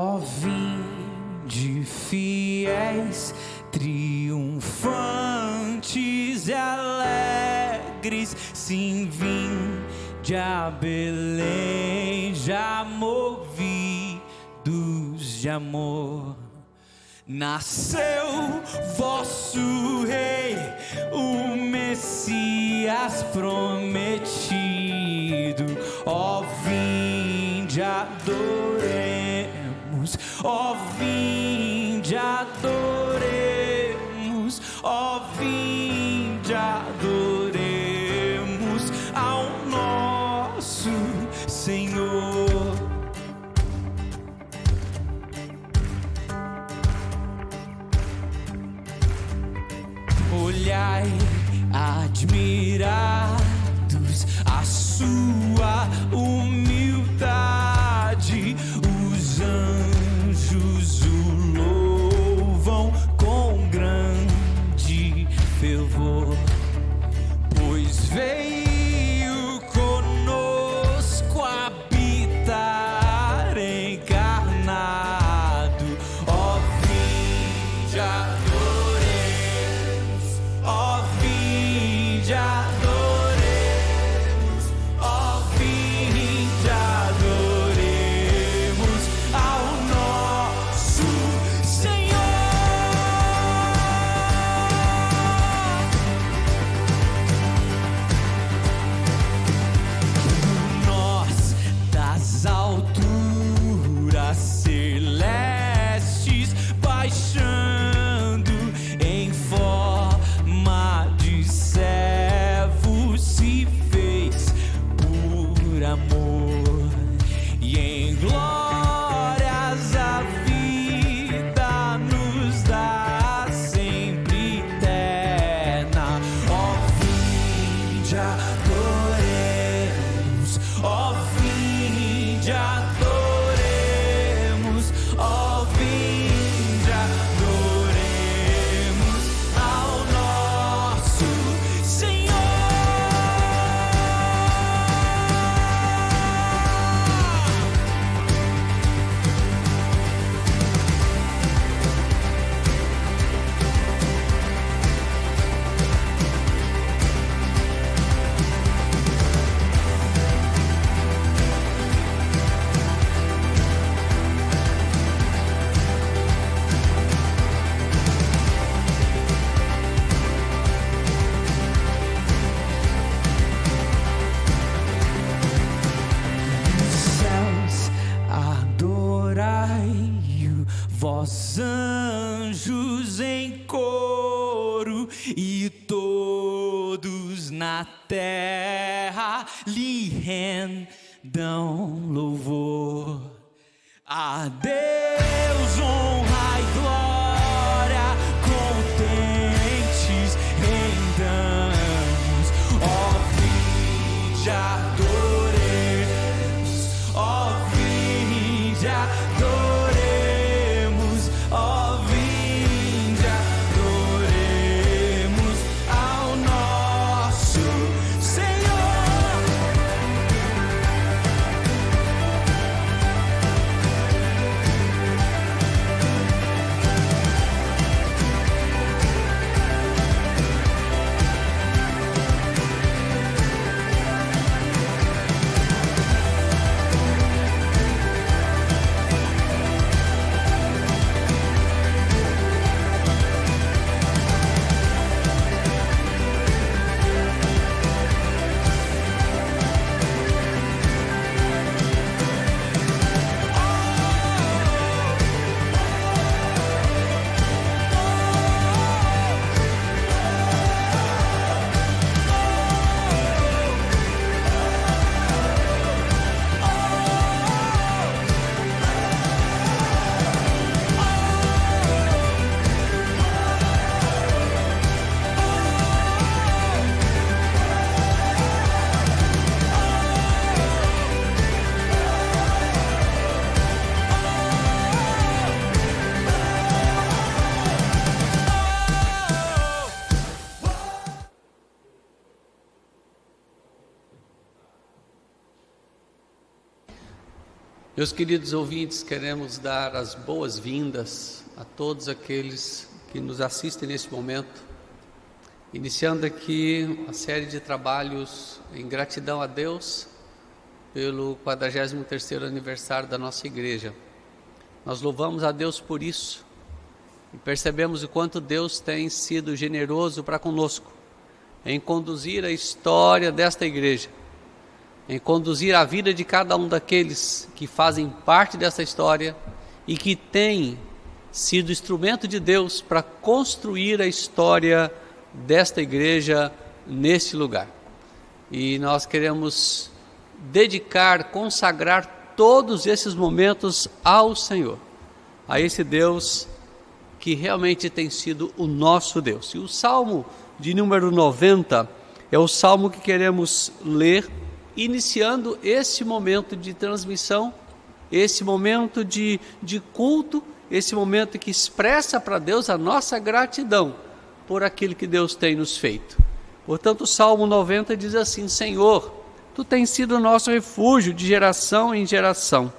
Ó, vinde fiéis, triunfantes e alegres, sim, vinde a Belém, já movidos de amor. Nasceu vosso Rei, o Messias prometido. Ó, vinde, adoremos. Ó, vinde, adoremos. Ó, vinde, adoremos ao nosso Senhor. Olhai, admirados, a sua humildade. Os anjos o louvam com grande fervor, pois veio conosco habitar encarnado. Ó, vinde, ó, vinde, adoremos. Ó, vinde, adoremos ao nosso Senhor. Nós das alturas celestes baixando em forma de servo, se fez por amor, e em glórias a vida nos dá sempre eterna. Ó, vinde, adoremos. Ó, vinde, adoremos. Ó, vinde, adoremos ao nosso Senhor. Céus, adorai-o, vós anjos em coro, e todos na terra lhe rendam louvor. A Deus honra e glória, contentes rendamos. Ó, vinde, adoremos. Ó, vinde, adoremos. Ó, vinde, adoremos ao nosso Senhor. Meus queridos ouvintes, queremos dar as boas-vindas a todos aqueles que nos assistem nesse momento, iniciando aqui a série de trabalhos em gratidão a Deus pelo 43º aniversário da nossa igreja. Nós louvamos a Deus por isso e percebemos o quanto Deus tem sido generoso para conosco em conduzir a história desta igreja, em conduzir a vida de cada um daqueles que fazem parte dessa história e que têm sido instrumento de Deus para construir a história desta igreja neste lugar. E nós queremos dedicar, consagrar todos esses momentos ao Senhor, a esse Deus que realmente tem sido o nosso Deus. E o Salmo de número 90 é o Salmo que queremos ler, iniciando esse momento de transmissão, esse momento de culto, esse momento que expressa para Deus a nossa gratidão por aquilo que Deus tem nos feito. Portanto, o Salmo 90 diz assim: Senhor, Tu tens sido o nosso refúgio de geração em geração.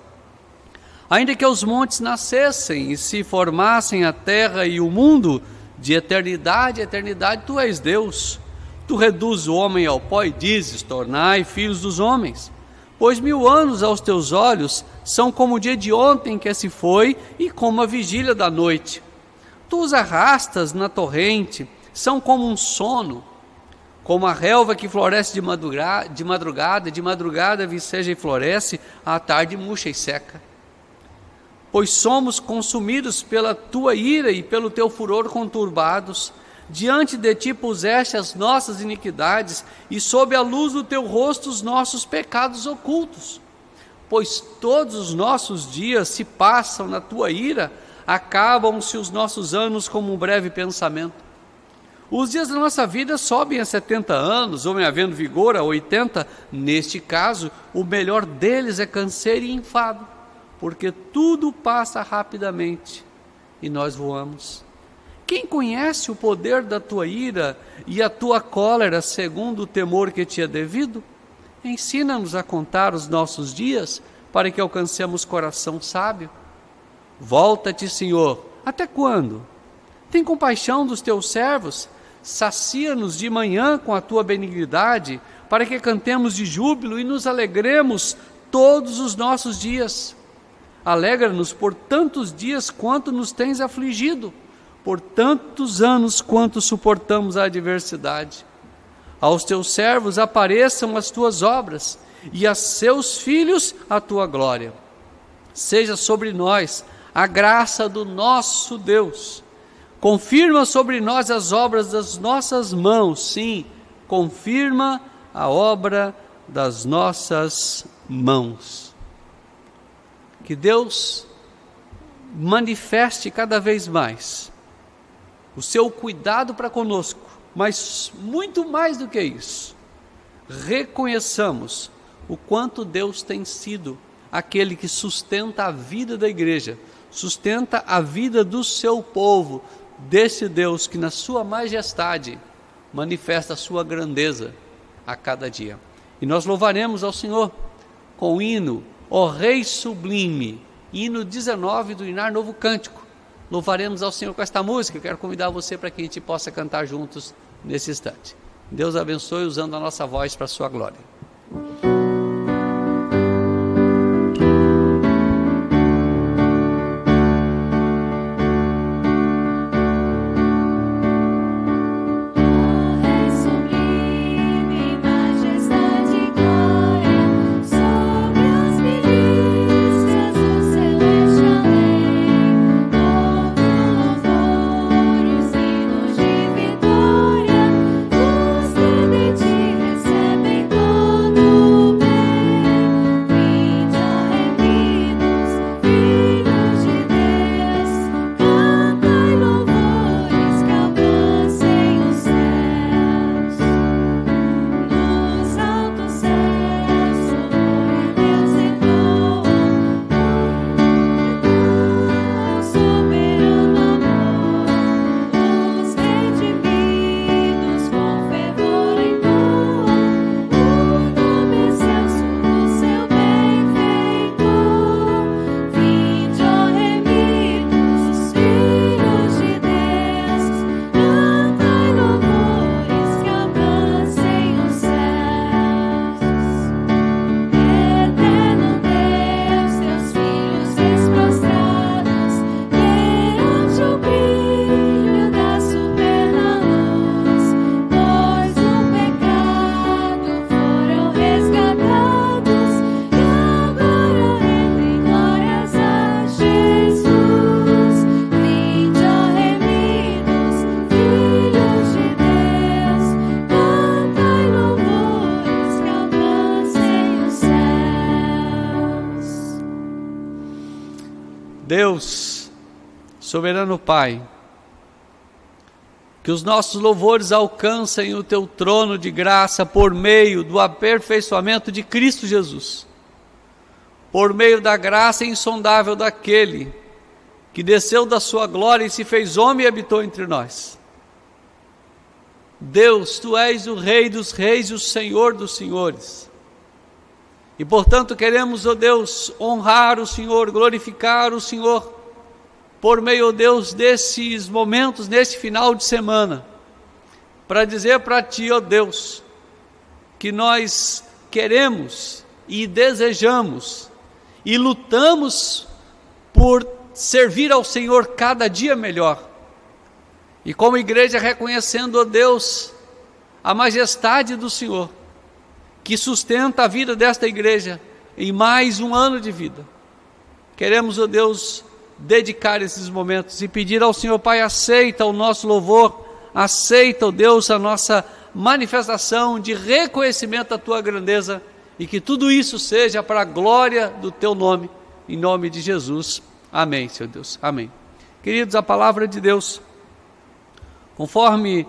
Ainda que os montes nascessem e se formassem a terra e o mundo, de eternidade a eternidade Tu és Deus. Tu reduzes o homem ao pó e dizes: tornai filhos dos homens. Pois 1000 anos aos teus olhos são como o dia de ontem que se foi e como a vigília da noite. Tu os arrastas na torrente, são como um sono, como a relva que floresce de madrugada viceja e floresce, à tarde murcha e seca. Pois somos consumidos pela tua ira e pelo teu furor conturbados. Diante de ti puseste as nossas iniquidades, e sob a luz do teu rosto os nossos pecados ocultos. Pois todos os nossos dias se passam na tua ira, acabam-se os nossos anos como um breve pensamento. Os dias da nossa vida sobem a 70 anos, ou havendo vigor a 80, neste caso, o melhor deles é canseiro e enfado, porque tudo passa rapidamente e nós voamos. Quem conhece o poder da tua ira e a tua cólera segundo o temor que te é devido? Ensina-nos a contar os nossos dias para que alcancemos coração sábio. Volta-te, Senhor, até quando? Tem compaixão dos teus servos, sacia-nos de manhã com a tua benignidade, para que cantemos de júbilo e nos alegremos todos os nossos dias. Alegra-nos por tantos dias quanto nos tens afligido, por tantos anos quanto suportamos a adversidade. Aos teus servos apareçam as tuas obras, e a seus filhos a tua glória. Seja sobre nós a graça do nosso Deus. Confirma sobre nós as obras das nossas mãos. Sim, confirma a obra das nossas mãos. Que Deus manifeste cada vez mais o seu cuidado para conosco, mas muito mais do que isso, reconheçamos o quanto Deus tem sido aquele que sustenta a vida da igreja, sustenta a vida do seu povo, desse Deus que na sua majestade manifesta a sua grandeza a cada dia. E nós louvaremos ao Senhor com o hino Ó Rei Sublime, hino 19 do Inar Novo Cântico. Louvaremos ao Senhor com esta música. Eu quero convidar você para que a gente possa cantar juntos nesse instante. Deus abençoe usando a nossa voz para a sua glória. Recebem soberano Pai, que os nossos louvores alcancem o teu trono de graça por meio do aperfeiçoamento de Cristo Jesus, por meio da graça insondável daquele que desceu da sua glória e se fez homem e habitou entre nós. Deus, tu és o Rei dos reis e o Senhor dos senhores. E portanto queremos, ó Deus, honrar o Senhor, glorificar o Senhor, por meio, ó Deus, desses momentos, nesse final de semana, para dizer para Ti, ó Deus, que nós queremos e desejamos e lutamos por servir ao Senhor cada dia melhor. E como igreja reconhecendo, ó Deus, a majestade do Senhor, que sustenta a vida desta igreja em mais um ano de vida. Queremos, ó Deus, dedicar esses momentos e pedir ao Senhor, Pai, aceita o nosso louvor, aceita, ó Deus, a nossa manifestação de reconhecimento da Tua grandeza, e que tudo isso seja para a glória do Teu nome, em nome de Jesus. Amém, Senhor Deus, amém. Queridos, a palavra de Deus, conforme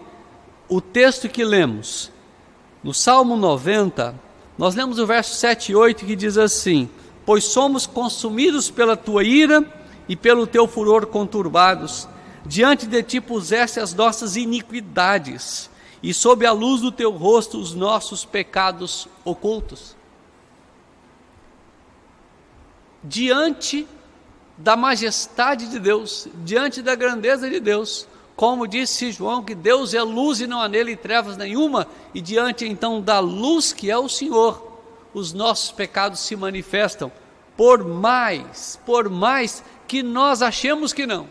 o texto que lemos, no Salmo 90, nós lemos o verso 7 e 8, que diz assim: pois somos consumidos pela Tua ira e pelo Teu furor conturbados, diante de Ti puseste as nossas iniquidades, e sob a luz do Teu rosto os nossos pecados ocultos. Diante da majestade de Deus, diante da grandeza de Deus, como disse João, que Deus é luz e não há nele trevas nenhuma, e diante então da luz que é o Senhor, os nossos pecados se manifestam, por mais que nós achemos que não,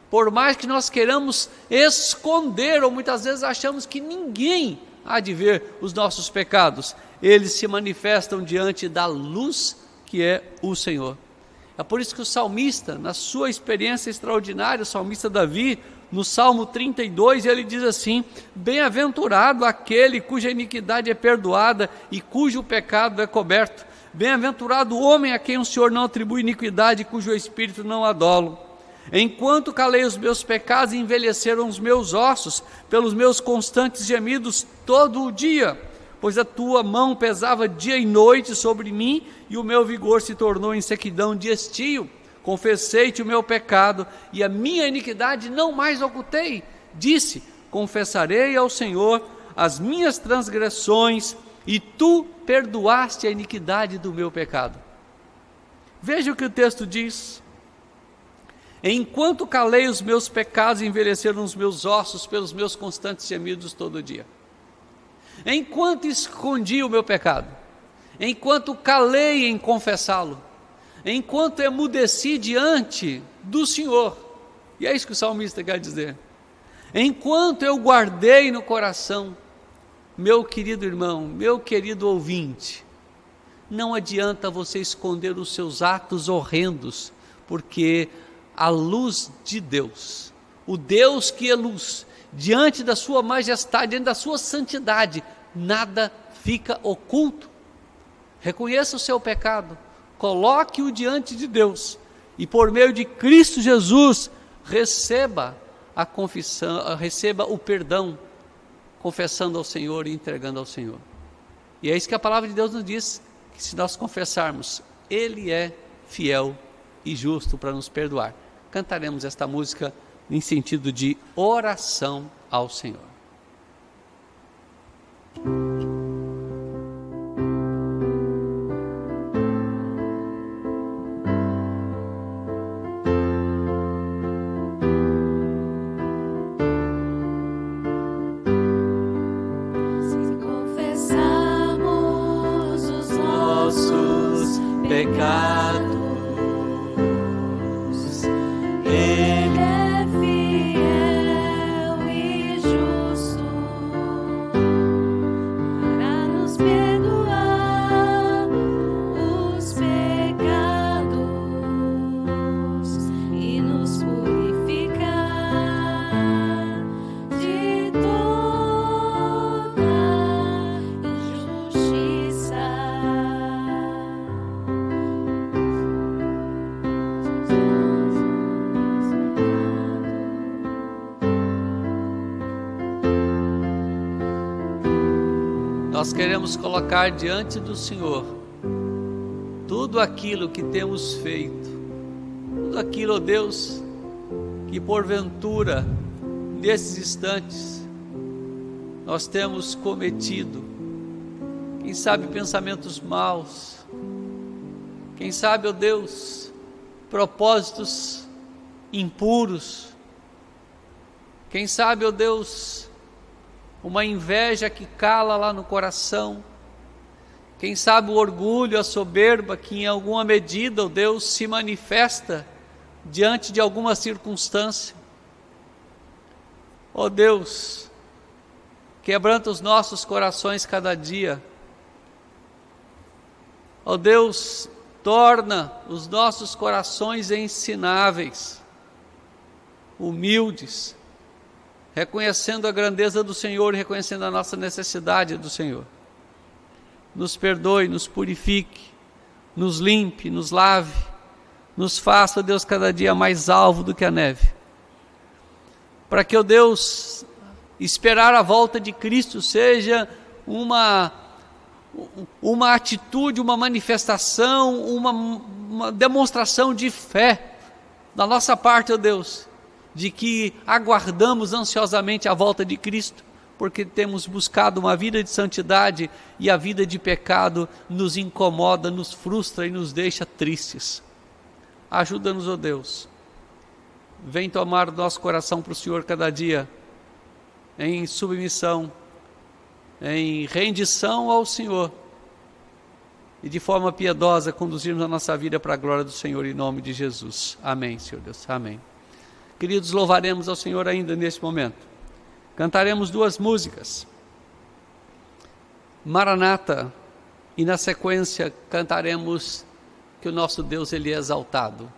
por mais que nós queiramos esconder, ou muitas vezes achamos que ninguém há de ver os nossos pecados, eles se manifestam diante da luz que é o Senhor. É por isso que o salmista, na sua experiência extraordinária, o salmista Davi, no Salmo 32, ele diz assim: bem-aventurado aquele cuja iniquidade é perdoada e cujo pecado é coberto. Bem-aventurado o homem a quem o Senhor não atribui iniquidade e cujo espírito não há dolo. Enquanto calei os meus pecados, envelheceram os meus ossos, pelos meus constantes gemidos todo o dia. Pois a Tua mão pesava dia e noite sobre mim, e o meu vigor se tornou em sequidão de estio. Confessei-te o meu pecado, e a minha iniquidade não mais ocultei. Disse: confessarei ao Senhor as minhas transgressões, e Tu perdoaste a iniquidade do meu pecado. Veja o que o texto diz: enquanto calei os meus pecados, envelheceram os meus ossos pelos meus constantes gemidos todo dia. Enquanto escondi o meu pecado, enquanto calei em confessá-lo, enquanto emudeci diante do Senhor, e é isso que o salmista quer dizer, enquanto eu guardei no coração, meu querido irmão, meu querido ouvinte, não adianta você esconder os seus atos horrendos, porque a luz de Deus, o Deus que é luz, diante da sua majestade, diante da sua santidade, nada fica oculto. Reconheça o seu pecado, coloque-o diante de Deus, e por meio de Cristo Jesus, receba a confissão, receba o perdão, confessando ao Senhor e entregando ao Senhor. E é isso que a palavra de Deus nos diz, que se nós confessarmos, Ele é fiel e justo para nos perdoar. Cantaremos esta música em sentido de oração ao Senhor. Se confessarmos os Nossos pecados, Ele é fiel e justo nós queremos colocar diante do Senhor tudo aquilo que temos feito, tudo aquilo, ó Deus, que porventura, nesses instantes, nós temos cometido. Quem sabe pensamentos maus, quem sabe, ó Deus, propósitos impuros, quem sabe, ó Deus, uma inveja que cala lá no coração, quem sabe o orgulho, a soberba que em alguma medida, ó Deus, se manifesta diante de alguma circunstância. Ó Deus, quebranta os nossos corações cada dia. Ó Deus, torna os nossos corações ensináveis, humildes, reconhecendo a grandeza do Senhor e reconhecendo a nossa necessidade do Senhor. Nos perdoe, nos purifique, nos limpe, nos lave, nos faça, Deus, cada dia mais alvo do que a neve. Para que, ó Deus, esperar a volta de Cristo seja uma atitude, uma manifestação, uma demonstração de fé da nossa parte, ó Deus, de que aguardamos ansiosamente a volta de Cristo, porque temos buscado uma vida de santidade e a vida de pecado nos incomoda, nos frustra e nos deixa tristes. Ajuda-nos, ó Deus. Vem tomar o nosso coração para o Senhor cada dia, em submissão, em rendição ao Senhor, e de forma piedosa conduzirmos a nossa vida para a glória do Senhor, em nome de Jesus. Amém, Senhor Deus. Amém. Queridos, louvaremos ao Senhor ainda neste momento. Cantaremos 2 músicas, Maranata, e na sequência cantaremos que o nosso Deus, Ele é exaltado.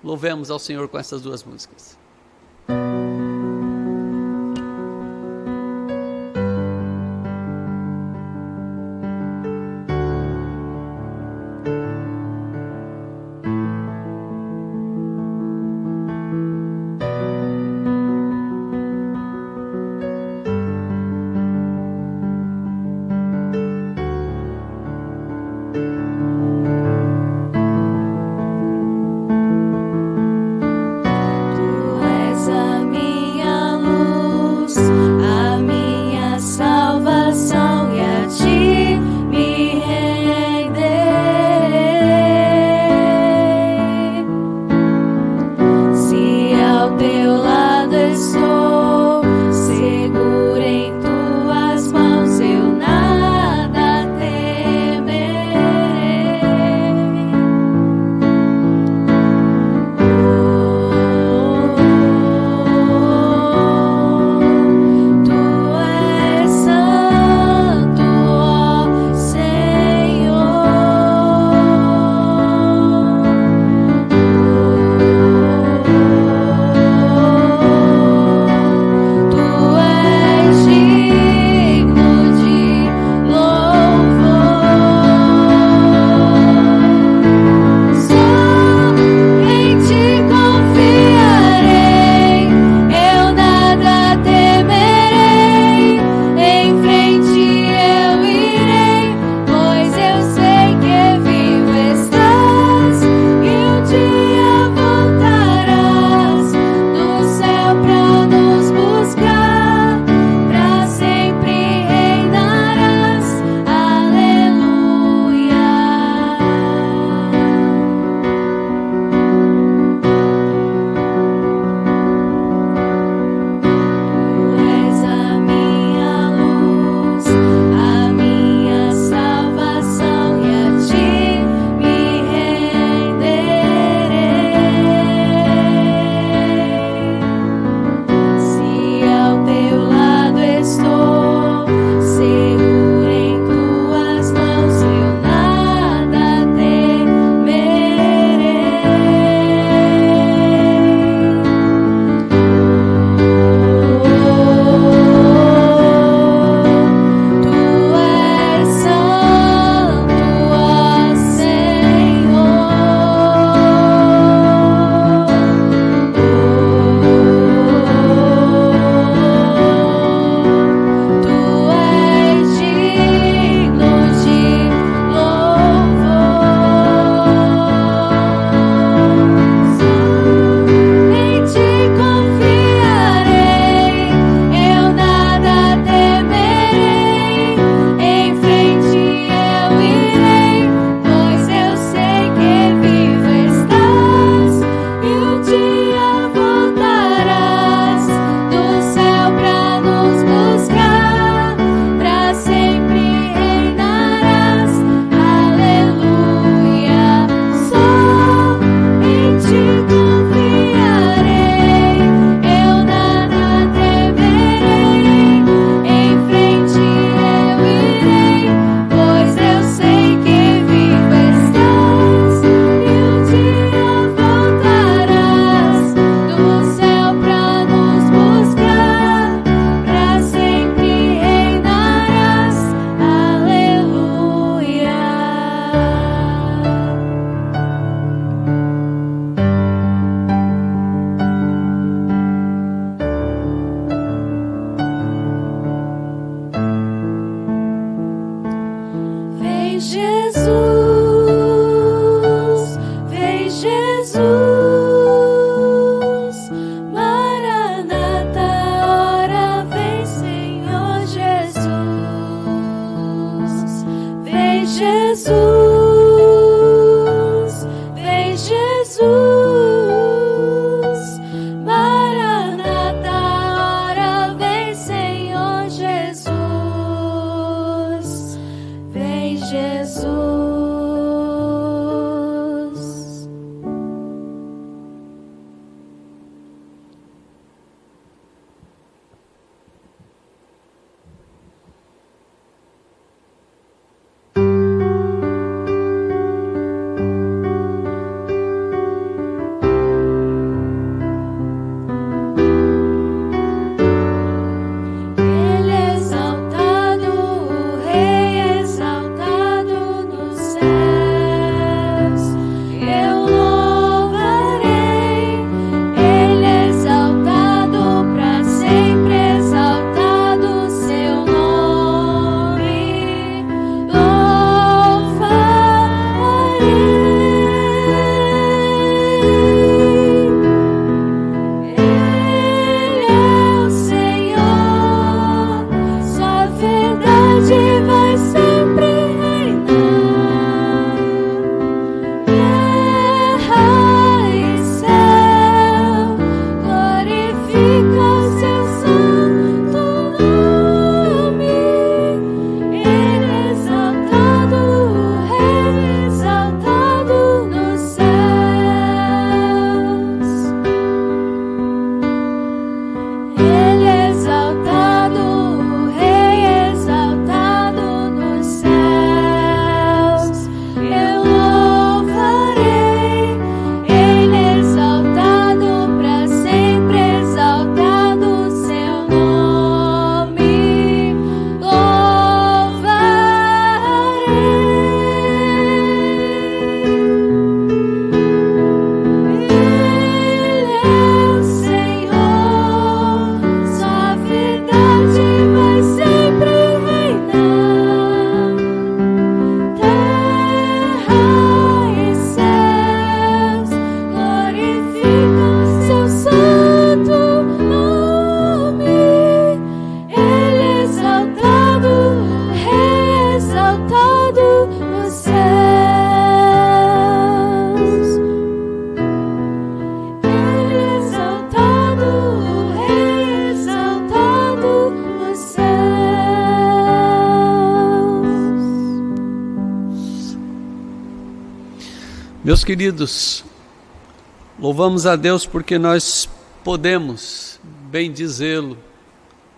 Louvemos ao Senhor com essas 2 músicas. Meus queridos, louvamos a Deus porque nós podemos, bem dizê-lo,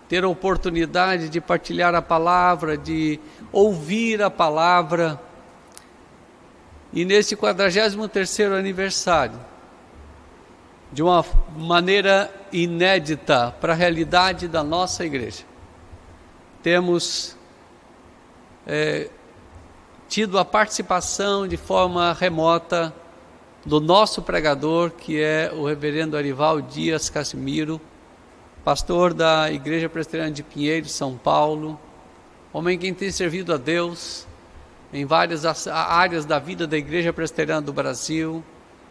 ter a oportunidade de partilhar a palavra, de ouvir a palavra. E nesse 43º aniversário, de uma maneira inédita para a realidade da nossa igreja, temos tido a participação de forma remota do nosso pregador, que é o reverendo Arival Dias Casimiro, pastor da Igreja Presbiteriana de Pinheiros, São Paulo, homem que tem servido a Deus em várias áreas da vida da Igreja Presbiteriana do Brasil,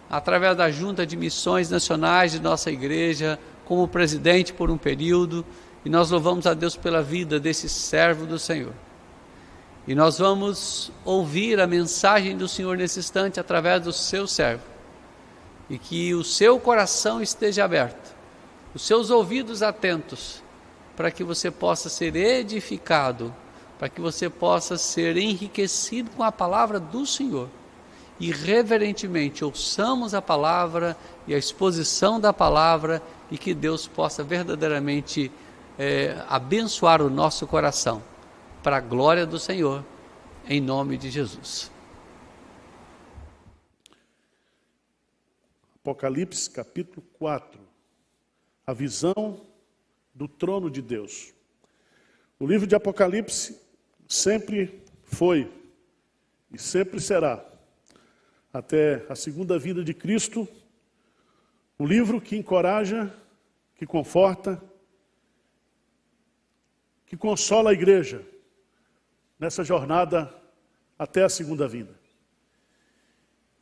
através da Junta de Missões Nacionais de nossa igreja, como presidente por um período, e nós louvamos a Deus pela vida desse servo do Senhor. E nós vamos ouvir a mensagem do Senhor nesse instante através do seu servo. E que o seu coração esteja aberto, os seus ouvidos atentos, para que você possa ser edificado, para que você possa ser enriquecido com a palavra do Senhor. E reverentemente ouçamos a palavra e a exposição da palavra, e que Deus possa verdadeiramente abençoar o nosso coração, para a glória do Senhor, em nome de Jesus. Apocalipse capítulo 4, a visão do trono de Deus. O livro de Apocalipse sempre foi e sempre será, até a segunda vinda de Cristo, um livro que encoraja, que conforta, que consola a igreja nessa jornada até a segunda vinda.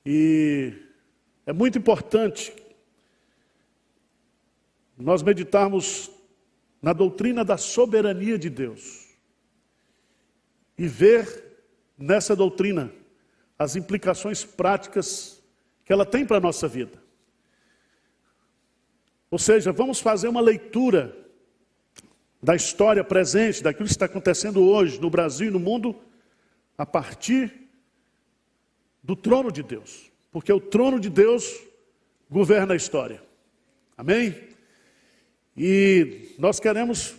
E é muito importante nós meditarmos na doutrina da soberania de Deus e ver nessa doutrina as implicações práticas que ela tem para a nossa vida. Ou seja, vamos fazer uma leitura da história presente, daquilo que está acontecendo hoje no Brasil e no mundo, a partir do trono de Deus. Porque o trono de Deus governa a história. Amém? E nós queremos,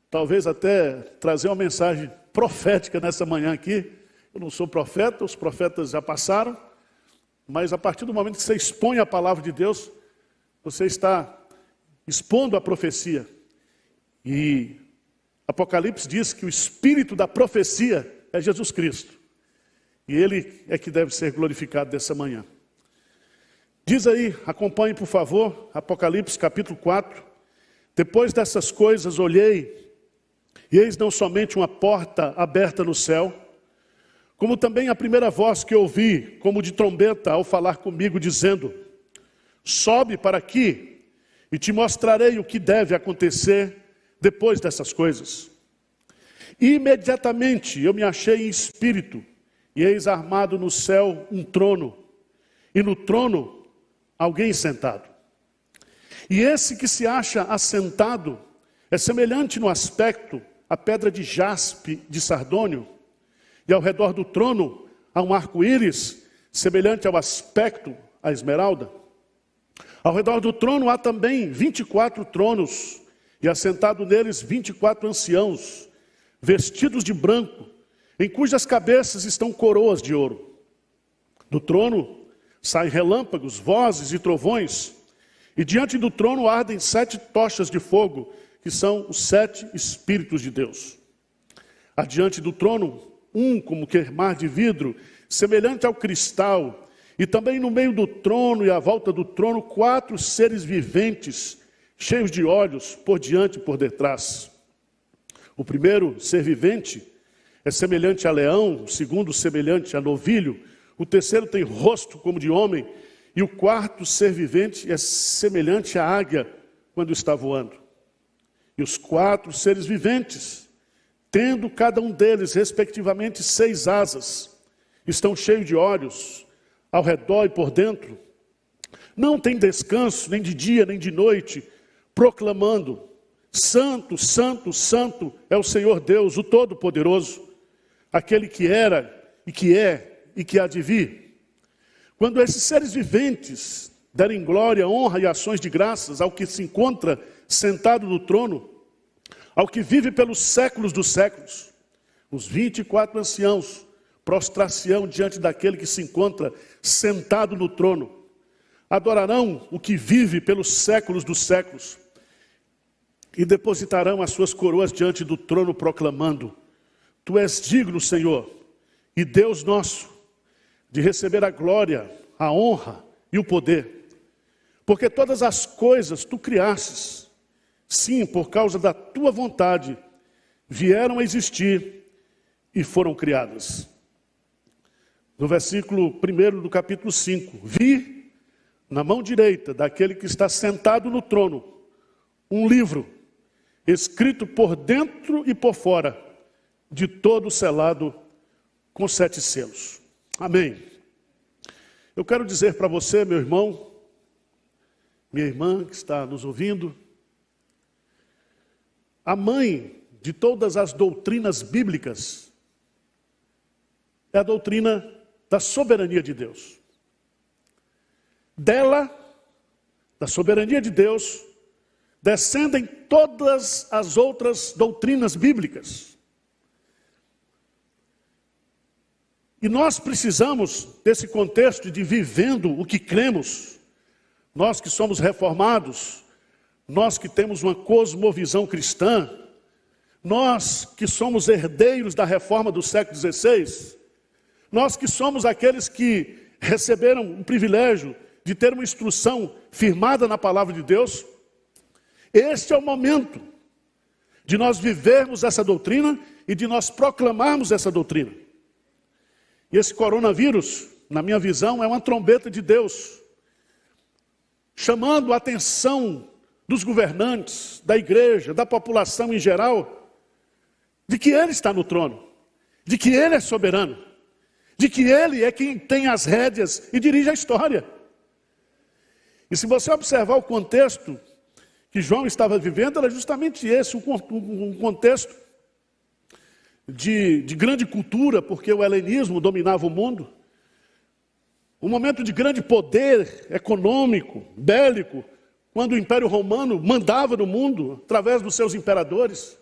talvez até, trazer uma mensagem profética nessa manhã aqui. Eu não sou profeta, os profetas já passaram, mas a partir do momento que você expõe a palavra de Deus, você está expondo a profecia. E Apocalipse diz que o espírito da profecia é Jesus Cristo. E Ele é que deve ser glorificado dessa manhã. Diz aí, acompanhe por favor, Apocalipse capítulo 4. Depois dessas coisas olhei, e eis não somente uma porta aberta no céu, como também a primeira voz que ouvi, como de trombeta, ao falar comigo, dizendo: sobe para aqui, e te mostrarei o que deve acontecer depois dessas coisas. E imediatamente eu me achei em espírito, e eis armado no céu um trono, e no trono alguém sentado. E esse que se acha assentado é semelhante no aspecto à pedra de jaspe de sardônio, e ao redor do trono há um arco-íris, semelhante ao aspecto à esmeralda. Ao redor do trono há também 24 tronos, e assentado neles 24 anciãos, vestidos de branco, em cujas cabeças estão coroas de ouro. Do trono saem relâmpagos, vozes e trovões, e diante do trono ardem 7 tochas de fogo, que são os 7 Espíritos de Deus. Adiante do trono, um como que mar de vidro, semelhante ao cristal, e também no meio do trono e à volta do trono 4 seres viventes, cheios de olhos por diante e por detrás. O primeiro ser vivente é semelhante a leão, o segundo semelhante a novilho, o terceiro tem rosto como de homem, e o quarto ser vivente é semelhante à águia quando está voando. E os 4 seres viventes, tendo cada um deles respectivamente 6 asas, estão cheios de olhos ao redor e por dentro. Não tem descanso nem de dia nem de noite, proclamando: Santo, Santo, Santo é o Senhor Deus, o Todo-Poderoso, aquele que era e que é e que há de vir. Quando esses seres viventes derem glória, honra e ações de graças ao que se encontra sentado no trono, ao que vive pelos séculos dos séculos, os 24 anciãos prostrar-se-ão diante daquele que se encontra sentado no trono, adorarão o que vive pelos séculos dos séculos e depositarão as suas coroas diante do trono proclamando: Tu és digno, Senhor, e Deus nosso, de receber a glória, a honra e o poder, porque todas as coisas tu criastes, sim, por causa da tua vontade, vieram a existir e foram criadas. No versículo 1 do capítulo 5, vi na mão direita daquele que está sentado no trono um livro, escrito por dentro e por fora, de todo selado com 7 selos. Amém. Eu quero dizer para você, meu irmão, minha irmã que está nos ouvindo, a mãe de todas as doutrinas bíblicas é a doutrina da soberania de Deus. Dela, da soberania de Deus, descendem todas as outras doutrinas bíblicas. E nós precisamos desse contexto de vivendo o que cremos, nós que somos reformados, nós que temos uma cosmovisão cristã, nós que somos herdeiros da reforma do século XVI, nós que somos aqueles que receberam o privilégio de ter uma instrução firmada na palavra de Deus, este é o momento de nós vivermos essa doutrina e de nós proclamarmos essa doutrina. E esse coronavírus, na minha visão, é uma trombeta de Deus, chamando a atenção dos governantes, da igreja, da população em geral, de que Ele está no trono, de que Ele é soberano, de que Ele é quem tem as rédeas e dirige a história. E se você observar o contexto que João estava vivendo, era justamente esse, um contexto de grande cultura, porque o helenismo dominava o mundo, um momento de grande poder econômico, bélico, quando o Império Romano mandava no mundo, através dos seus imperadores.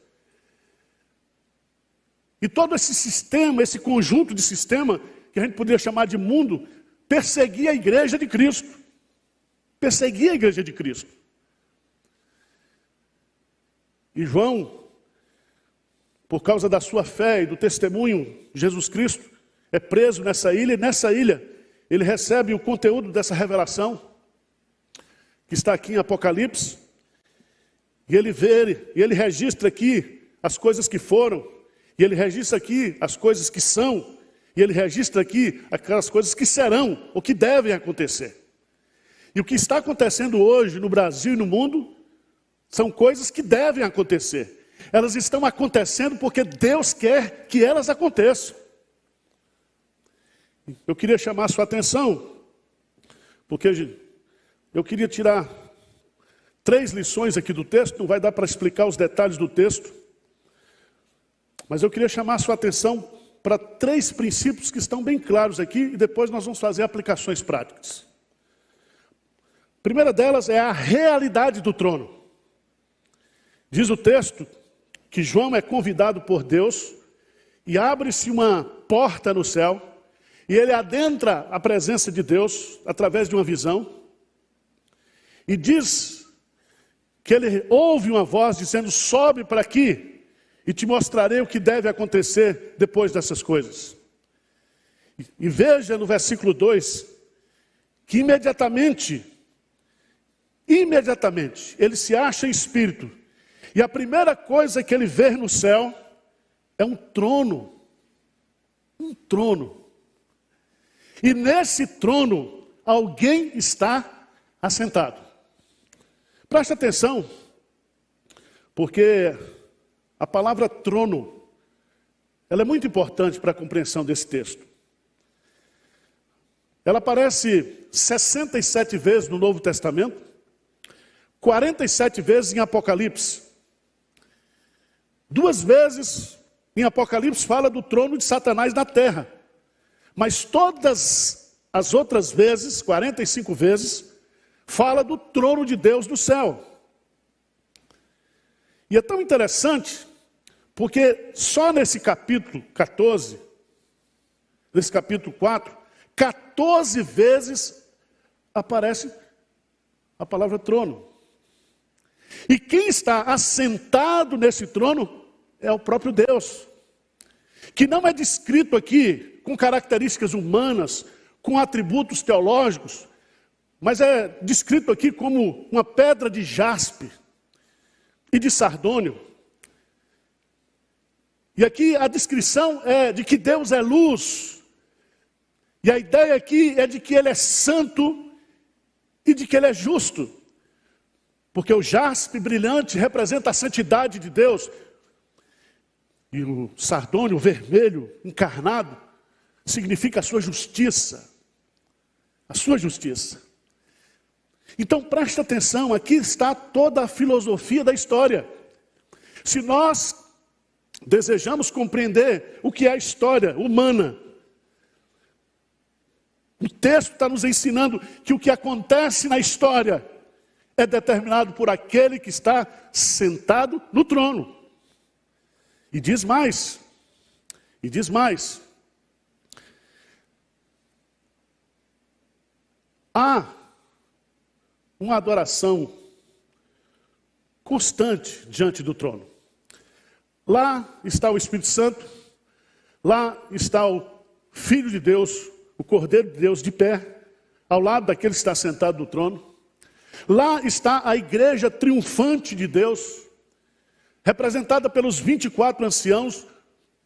E todo esse sistema, esse conjunto de sistema, que a gente poderia chamar de mundo, perseguia a igreja de Cristo. Perseguia a igreja de Cristo. E João, por causa da sua fé e do testemunho de Jesus Cristo, é preso nessa ilha, e nessa ilha ele recebe o conteúdo dessa revelação, que está aqui em Apocalipse, e ele vê, e ele registra aqui as coisas que foram, e ele registra aqui as coisas que são, e ele registra aqui aquelas coisas que serão, ou que devem acontecer. E o que está acontecendo hoje no Brasil e no mundo, são coisas que devem acontecer. Elas estão acontecendo porque Deus quer que elas aconteçam. Eu queria chamar a sua atenção, porque eu queria tirar 3 lições aqui do texto, não vai dar para explicar os detalhes do texto, mas eu queria chamar a sua atenção para 3 princípios que estão bem claros aqui, e depois nós vamos fazer aplicações práticas. A primeira delas é a realidade do trono. Diz o texto que João é convidado por Deus e abre-se uma porta no céu e ele adentra a presença de Deus através de uma visão e diz que ele ouve uma voz dizendo: sobe para aqui e te mostrarei o que deve acontecer depois dessas coisas. E veja no versículo 2 que imediatamente ele se acha em espírito. E a primeira coisa que ele vê no céu é um trono. Um trono. E nesse trono, alguém está assentado. Preste atenção, porque a palavra trono, ela é muito importante para a compreensão desse texto. Ela aparece 67 vezes no Novo Testamento, 47 vezes em Apocalipse. 2 vezes em Apocalipse fala do trono de Satanás na terra. Mas todas as outras vezes, 45 vezes, fala do trono de Deus do céu. E é tão interessante, porque só nesse capítulo 14, nesse capítulo 4, 14 vezes aparece a palavra trono. E quem está assentado nesse trono é o próprio Deus, que não é descrito aqui com características humanas, com atributos teológicos, mas é descrito aqui como uma pedra de jaspe e de sardônio. E aqui a descrição é de que Deus é luz. E a ideia aqui é de que Ele é santo e de que Ele é justo. Porque o jaspe brilhante representa a santidade de Deus. E o sardônio vermelho, encarnado, significa a sua justiça. A sua justiça. Então presta atenção, aqui está toda a filosofia da história. Se nós desejamos compreender o que é a história humana, o texto está nos ensinando que o que acontece na história é determinado por aquele que está sentado no trono. E diz mais, há uma adoração constante diante do trono. Lá está o Espírito Santo, lá está o Filho de Deus, o Cordeiro de Deus de pé, ao lado daquele que está sentado no trono. Lá está a igreja triunfante de Deus, representada pelos 24 anciãos,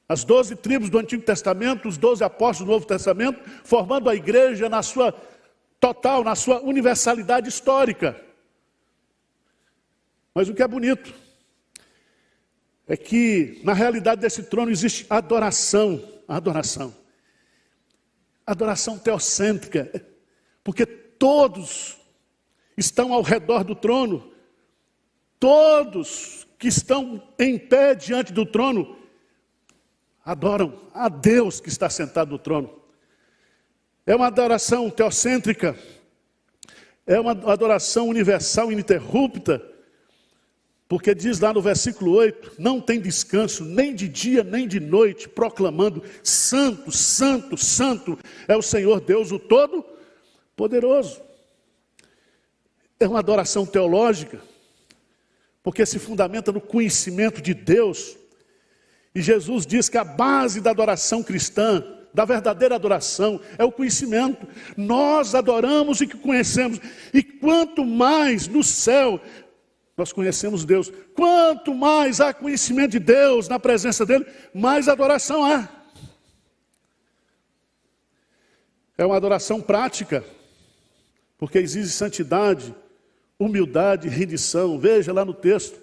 as 12 tribos do Antigo Testamento, os 12 apóstolos do Novo Testamento, formando a igreja na sua total, na sua universalidade histórica. Mas o que é bonito é que na realidade desse trono existe adoração teocêntrica, porque todos estão ao redor do trono, todos que estão em pé diante do trono adoram a Deus que está sentado no trono. É uma adoração teocêntrica, é uma adoração universal, ininterrupta, porque diz lá no versículo 8, não tem descanso, nem de dia, nem de noite, proclamando, santo, santo, santo, é o Senhor Deus, o Todo-Poderoso. É uma adoração teológica, porque se fundamenta no conhecimento de Deus, e Jesus diz que a base da adoração cristã, da verdadeira adoração, é o conhecimento. Nós adoramos e que conhecemos, e quanto mais no céu nós conhecemos Deus, quanto mais há conhecimento de Deus na presença dEle, mais adoração há. É uma adoração prática, porque exige santidade, humildade e rendição. Veja lá no texto,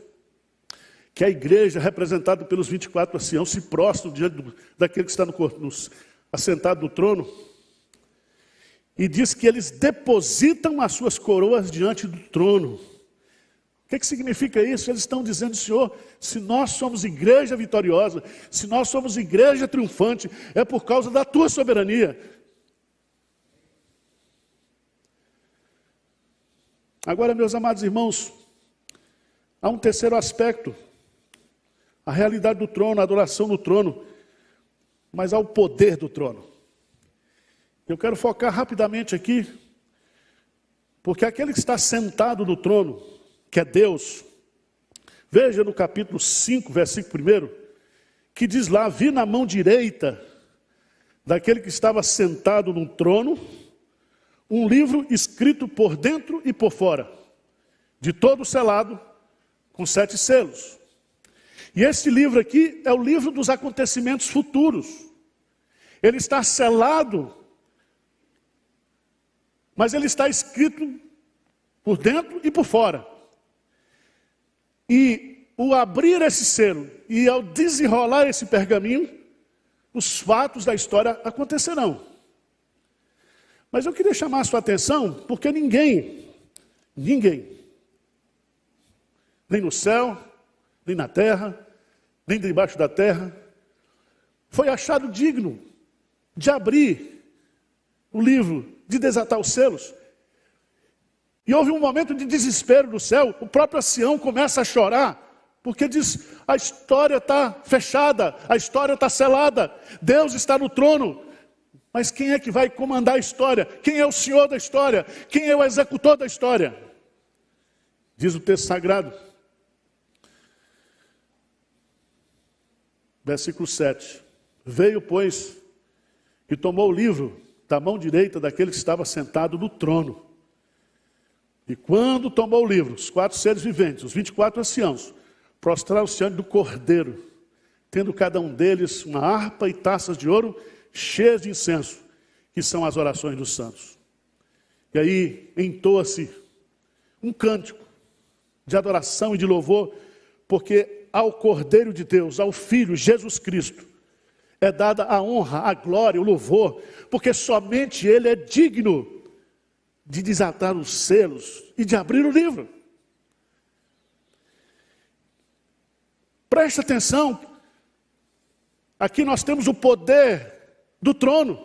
que a igreja, representada pelos 24 anciãos, se prostram diante daquele que está assentado no trono, e diz que eles depositam as suas coroas diante do trono. O que significa isso? Eles estão dizendo, Senhor, se nós somos igreja vitoriosa, se nós somos igreja triunfante, é por causa da tua soberania. Agora, meus amados irmãos, há um terceiro aspecto, a realidade do trono, a adoração no trono, mas há o poder do trono. Eu quero focar rapidamente aqui, porque aquele que está sentado no trono, que é Deus, veja no capítulo 5, versículo 1, que diz lá, vi na mão direita daquele que estava sentado no trono, um livro escrito por dentro e por fora, de todo selado, com 7 selos. E esse livro aqui é o livro dos acontecimentos futuros. Ele está selado, mas ele está escrito por dentro e por fora. E o abrir esse selo e ao desenrolar esse pergaminho, os fatos da história acontecerão. Mas eu queria chamar a sua atenção, porque ninguém, nem no céu, nem na terra, nem debaixo da terra, foi achado digno de abrir o livro de desatar os selos. E houve um momento de desespero no céu. O próprio ancião começa a chorar, porque diz: a história está fechada, a história está selada, Deus está no trono. Mas quem é que vai comandar a história? Quem é o Senhor da história? Quem é o executor da história? Diz o texto sagrado, versículo 7. Veio, pois, e tomou o livro da mão direita daquele que estava sentado no trono. E quando tomou o livro, os 4 seres viventes, os 24 anciãos, prostraram-se diante do Cordeiro, tendo cada um deles uma harpa e taças de ouro cheias de incenso, que são as orações dos santos. E aí entoa-se um cântico de adoração e de louvor, porque ao Cordeiro de Deus, ao Filho Jesus Cristo, é dada a honra, a glória, o louvor, porque somente Ele é digno de desatar os selos e de abrir o livro. Preste atenção, aqui nós temos o poder do trono.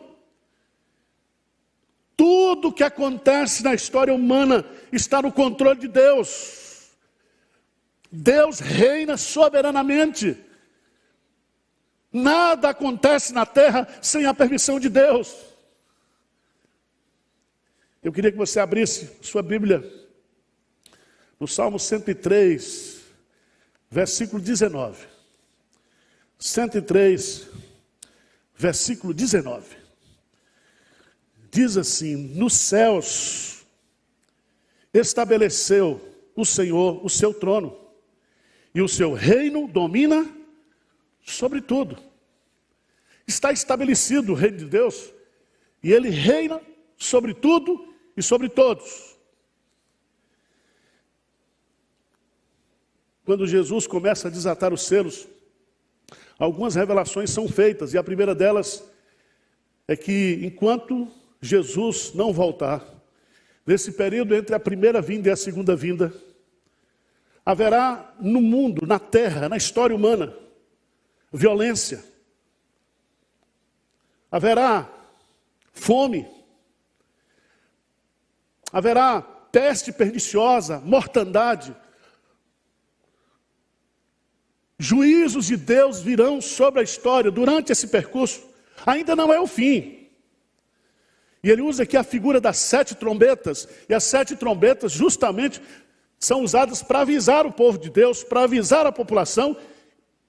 Tudo que acontece na história humana está no controle de Deus. Deus reina soberanamente. Nada acontece na terra sem a permissão de Deus. Eu queria que você abrisse sua Bíblia no Salmo 103, versículo 19. 103, versículo 19. Diz assim: nos céus estabeleceu o Senhor o seu trono, e o seu reino domina sobre tudo. Está estabelecido o reino de Deus, e Ele reina sobre tudo e sobre todos. Quando Jesus começa a desatar os selos, algumas revelações são feitas, e a primeira delas é que enquanto Jesus não voltar, nesse período entre a primeira vinda e a segunda vinda, haverá no mundo, na terra, na história humana, violência, haverá fome, haverá peste perniciosa, mortandade. Juízos de Deus virão sobre a história durante esse percurso. Ainda não é o fim. E ele usa aqui a figura das 7 trombetas. E as 7 trombetas justamente são usadas para avisar o povo de Deus, para avisar a população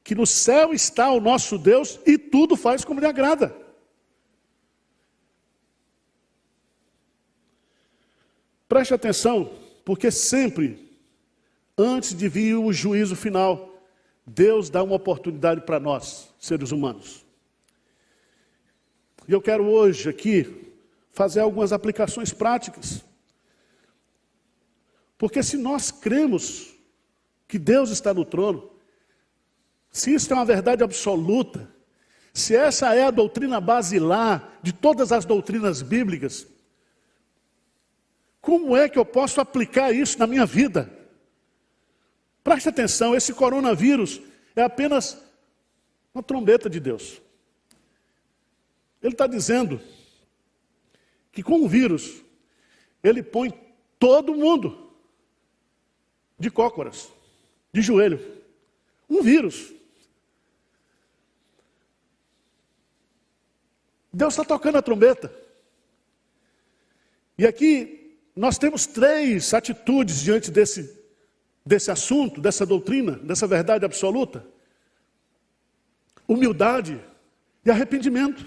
que no céu está o nosso Deus e tudo faz como lhe agrada. Preste atenção, porque sempre, antes de vir o juízo final, Deus dá uma oportunidade para nós, seres humanos. E eu quero hoje aqui fazer algumas aplicações práticas. Porque se nós cremos que Deus está no trono, se isso é uma verdade absoluta, se essa é a doutrina basilar de todas as doutrinas bíblicas, como é que eu posso aplicar isso na minha vida? Preste atenção, esse coronavírus é apenas uma trombeta de Deus. Ele está dizendo que com o vírus, ele põe todo mundo de cócoras, de joelho. Um vírus. Deus está tocando a trombeta. E aqui nós temos 3 atitudes diante desse assunto, dessa doutrina, dessa verdade absoluta: humildade e arrependimento.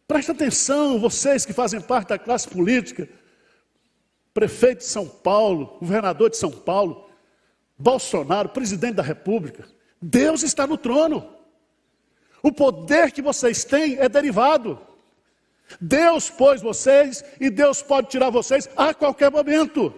Preste atenção, vocês que fazem parte da classe política, prefeito de São Paulo, governador de São Paulo, Bolsonaro, presidente da República. Deus está no trono. O poder que vocês têm é derivado. Deus pôs vocês e Deus pode tirar vocês a qualquer momento.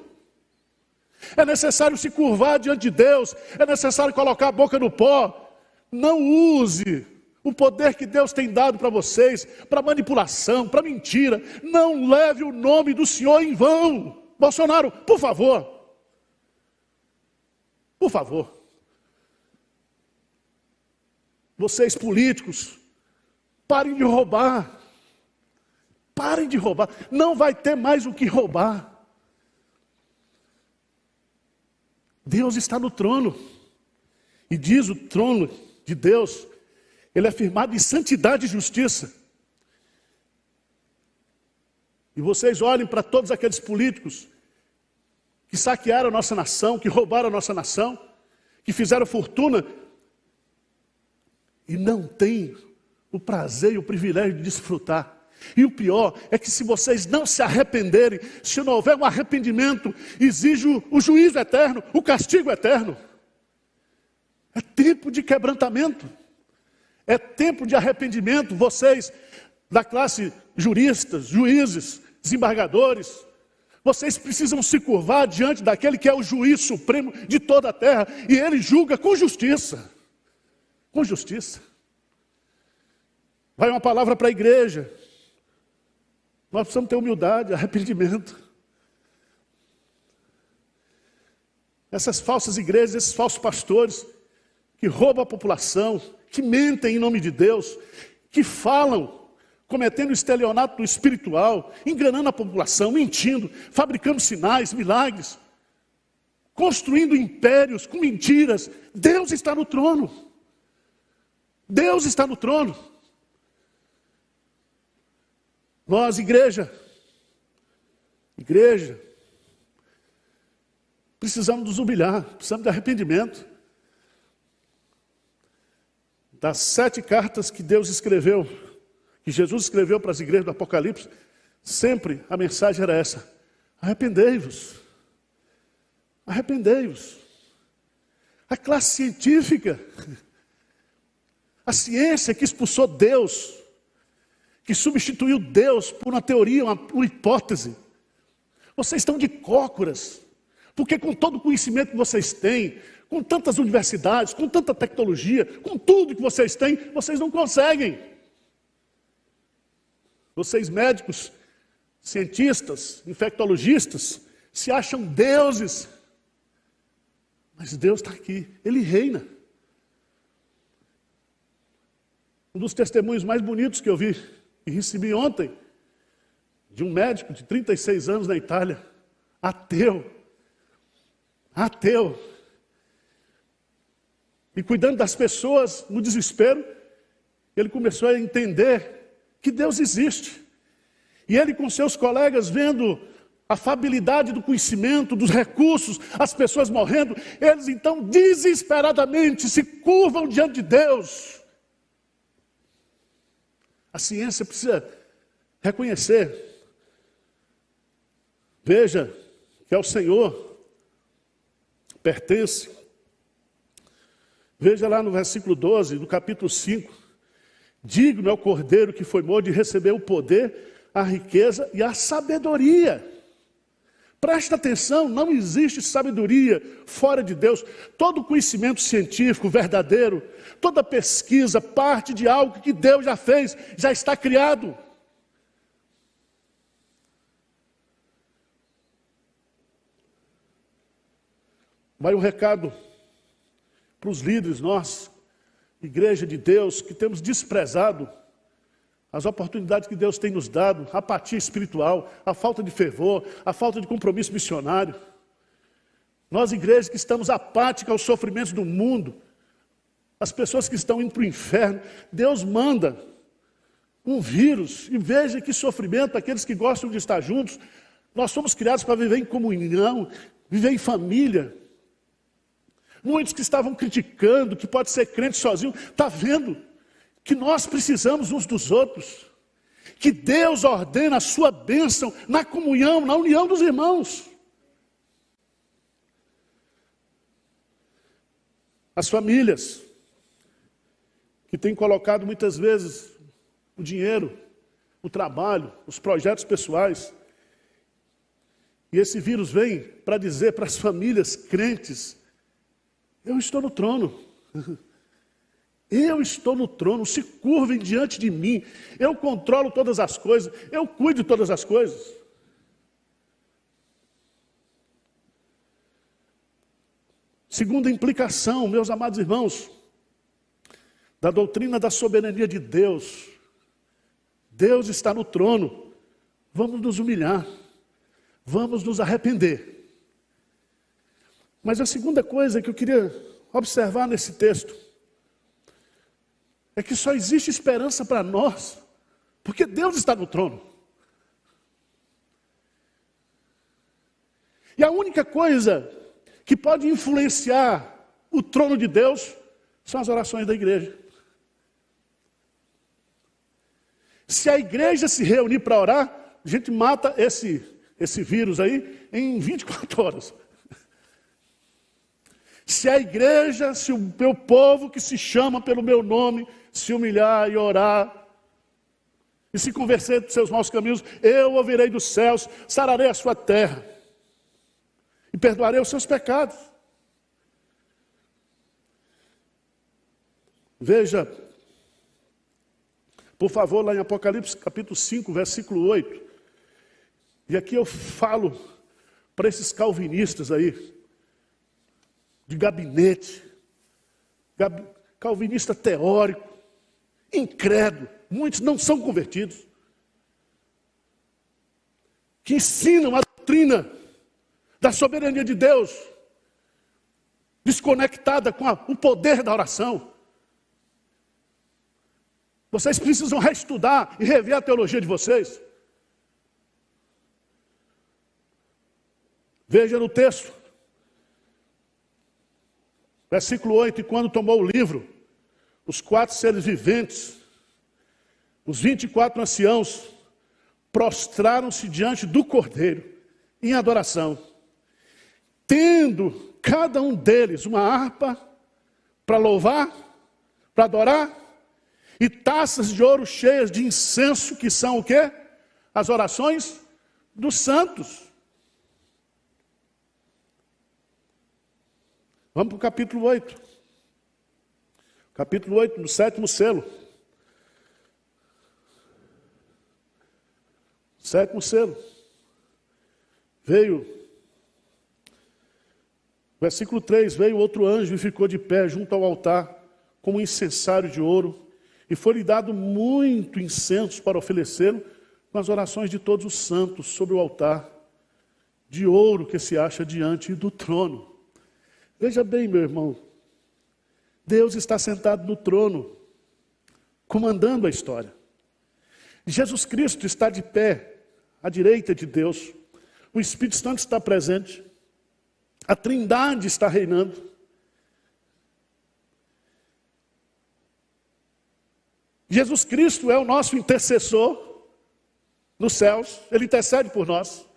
É necessário se curvar diante de Deus, é necessário colocar a boca no pó. Não use o poder que Deus tem dado para vocês, para manipulação, para mentira. Não leve o nome do Senhor em vão. Bolsonaro, por favor. Por favor. Vocês políticos, parem de roubar. Parem de roubar. Não vai ter mais o que roubar. Deus está no trono. E diz o trono de Deus, ele é firmado em santidade e justiça. E vocês olhem para todos aqueles políticos que saquearam a nossa nação, que roubaram a nossa nação, que fizeram fortuna e não têm o prazer e o privilégio de desfrutar. E o pior é que se vocês não se arrependerem, se não houver um arrependimento, exige o juízo eterno, o castigo eterno. É tempo de quebrantamento, é tempo de arrependimento. Vocês da classe juristas, juízes, desembargadores, vocês precisam se curvar diante daquele que é o juiz supremo de toda a terra, e ele julga com justiça. Com justiça. Vai uma palavra para a igreja. Nós precisamos ter humildade, arrependimento. Essas falsas igrejas, esses falsos pastores, que roubam a população, que mentem em nome de Deus, que falam, cometendo estelionato espiritual, enganando a população, mentindo, fabricando sinais, milagres, construindo impérios com mentiras. Deus está no trono. Deus está no trono. Nós, igreja, precisamos nos humilhar, precisamos de arrependimento. Das 7 cartas que Deus escreveu, que Jesus escreveu para as igrejas do Apocalipse, sempre a mensagem era essa: arrependei-vos. Arrependei-vos. A classe científica, a ciência que expulsou Deus, que substituiu Deus por uma teoria, uma hipótese. Vocês estão de cócoras, porque com todo o conhecimento que vocês têm, com tantas universidades, com tanta tecnologia, com tudo que vocês têm, vocês não conseguem. Vocês médicos, cientistas, infectologistas, se acham deuses. Mas Deus está aqui, Ele reina. Um dos testemunhos mais bonitos que eu vi e recebi ontem, de um médico de 36 anos na Itália, ateu, e cuidando das pessoas no desespero, ele começou a entender que Deus existe. E ele com seus colegas, vendo a fabilidade do conhecimento, dos recursos, as pessoas morrendo, eles então desesperadamente se curvam diante de Deus. A ciência precisa reconhecer. Veja que ao Senhor pertence. Veja lá no versículo 12 do capítulo 5. Digno é o Cordeiro que foi morto de receber o poder, a riqueza e a sabedoria. Presta atenção, não existe sabedoria fora de Deus. Todo conhecimento científico verdadeiro, toda pesquisa parte de algo que Deus já fez, já está criado. Vai um recado para os líderes, nós, igreja de Deus, que temos desprezado as oportunidades que Deus tem nos dado, a apatia espiritual, a falta de fervor, a falta de compromisso missionário. Nós, igrejas que estamos apáticas aos sofrimentos do mundo, as pessoas que estão indo para o inferno, Deus manda um vírus, e veja que sofrimento, aqueles que gostam de estar juntos. Nós somos criados para viver em comunhão, viver em família. Muitos que estavam criticando, que pode ser crente sozinho, está vendo que nós precisamos uns dos outros, que Deus ordena a sua bênção na comunhão, na união dos irmãos. As famílias que têm colocado muitas vezes o dinheiro, o trabalho, os projetos pessoais, e esse vírus vem para dizer para as famílias crentes: eu estou no trono. Eu estou no trono, se curvem diante de mim. Eu controlo todas as coisas, eu cuido de todas as coisas. Segunda implicação, meus amados irmãos, da doutrina da soberania de Deus. Deus está no trono, vamos nos humilhar, vamos nos arrepender. Mas a segunda coisa que eu queria observar nesse texto é que só existe esperança para nós, porque Deus está no trono. E a única coisa que pode influenciar o trono de Deus são as orações da igreja. Se a igreja se reunir para orar, a gente mata esse vírus aí em 24 horas. Se a igreja, se o meu povo que se chama pelo meu nome, se humilhar e orar, e se converter dos seus maus caminhos, eu ouvirei dos céus, sararei a sua terra, e perdoarei os seus pecados. Veja, por favor, lá em Apocalipse capítulo 5, versículo 8. E aqui eu falo para esses calvinistas aí, de gabinete, calvinista teórico, incrédulo, muitos não são convertidos, que ensinam a doutrina da soberania de Deus, desconectada com o poder da oração. Vocês precisam reestudar e rever a teologia de vocês. Veja no texto, versículo 8, e quando tomou o livro, os 4 seres viventes, os 24 anciãos, prostraram-se diante do Cordeiro, em adoração, tendo cada um deles uma harpa, para louvar, para adorar, e taças de ouro cheias de incenso, que são o quê? As orações dos santos. Vamos para o capítulo 8. Capítulo 8, no 7º selo. 7º selo. Veio, versículo 3, veio outro anjo e ficou de pé junto ao altar, com um incensário de ouro, e foi-lhe dado muito incenso para oferecê-lo, com as orações de todos os santos sobre o altar de ouro que se acha diante do trono. Veja bem, meu irmão, Deus está sentado no trono, comandando a história. Jesus Cristo está de pé, à direita de Deus. O Espírito Santo está presente. A Trindade está reinando. Jesus Cristo é o nosso intercessor nos céus. Ele intercede por nós.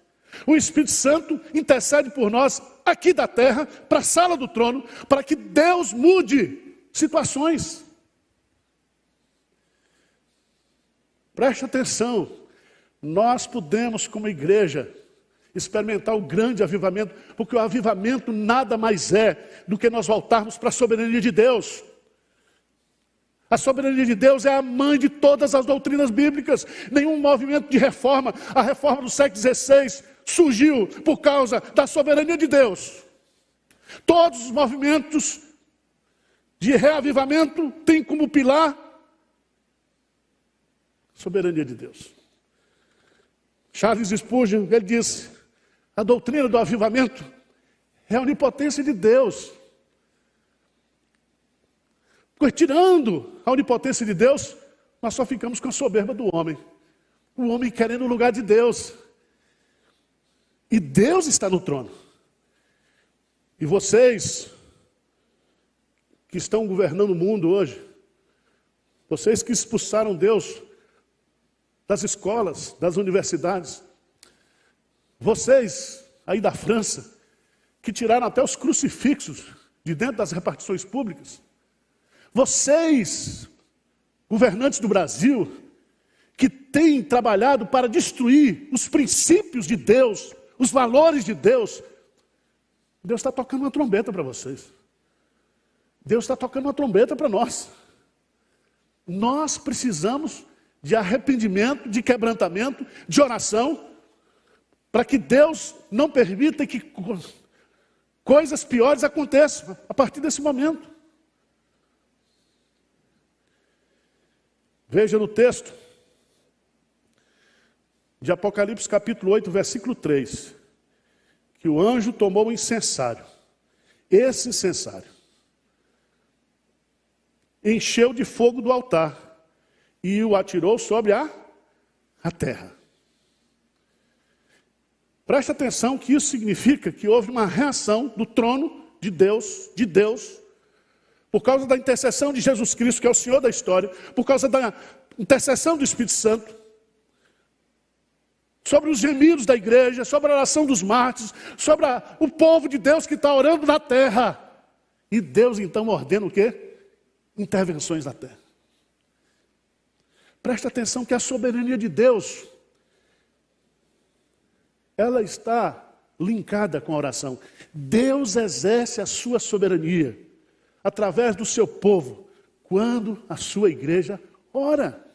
O Espírito Santo intercede por nós aqui da terra, para a sala do trono, para que Deus mude situações. Preste atenção, nós podemos como igreja experimentar o grande avivamento, porque o avivamento nada mais é do que nós voltarmos para a soberania de Deus. A soberania de Deus é a mãe de todas as doutrinas bíblicas. Nenhum movimento de reforma, a reforma do século XVI, surgiu por causa da soberania de Deus. Todos os movimentos de reavivamento têm como pilar a soberania de Deus. Charles Spurgeon, ele disse, a doutrina do avivamento é a onipotência de Deus. Porque tirando a onipotência de Deus, nós só ficamos com a soberba do homem. O homem querendo o lugar de Deus. E Deus está no trono. E vocês que estão governando o mundo hoje, vocês que expulsaram Deus das escolas, das universidades, vocês aí da França, que tiraram até os crucifixos de dentro das repartições públicas, vocês, governantes do Brasil, que têm trabalhado para destruir os princípios de Deus, os valores de Deus, Deus está tocando uma trombeta para vocês. Deus está tocando uma trombeta para nós. Nós precisamos de arrependimento, de quebrantamento, de oração, para que Deus não permita que coisas piores aconteçam a partir desse momento. Veja no texto, de Apocalipse capítulo 8, versículo 3, que o anjo tomou o incensário, esse incensário, encheu de fogo do altar e o atirou sobre a terra. Presta atenção que isso significa que houve uma reação do trono de Deus, por causa da intercessão de Jesus Cristo, que é o Senhor da história, por causa da intercessão do Espírito Santo, sobre os gemidos da igreja, sobre a oração dos mártires, sobre o povo de Deus que está orando na terra. E Deus então ordena o quê? Intervenções na terra. Presta atenção que a soberania de Deus, ela está linkada com a oração. Deus exerce a sua soberania através do seu povo, quando a sua igreja ora.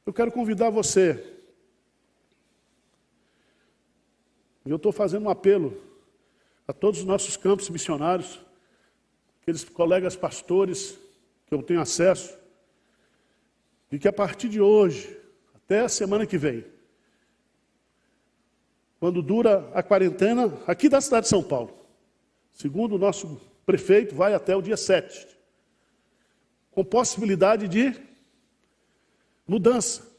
Eu quero convidar você, e eu estou fazendo um apelo a todos os nossos campos missionários, aqueles colegas pastores que eu tenho acesso, e que a partir de hoje, até a semana que vem, quando dura a quarentena aqui da cidade de São Paulo, segundo o nosso prefeito, vai até o dia 7, com possibilidade de mudança.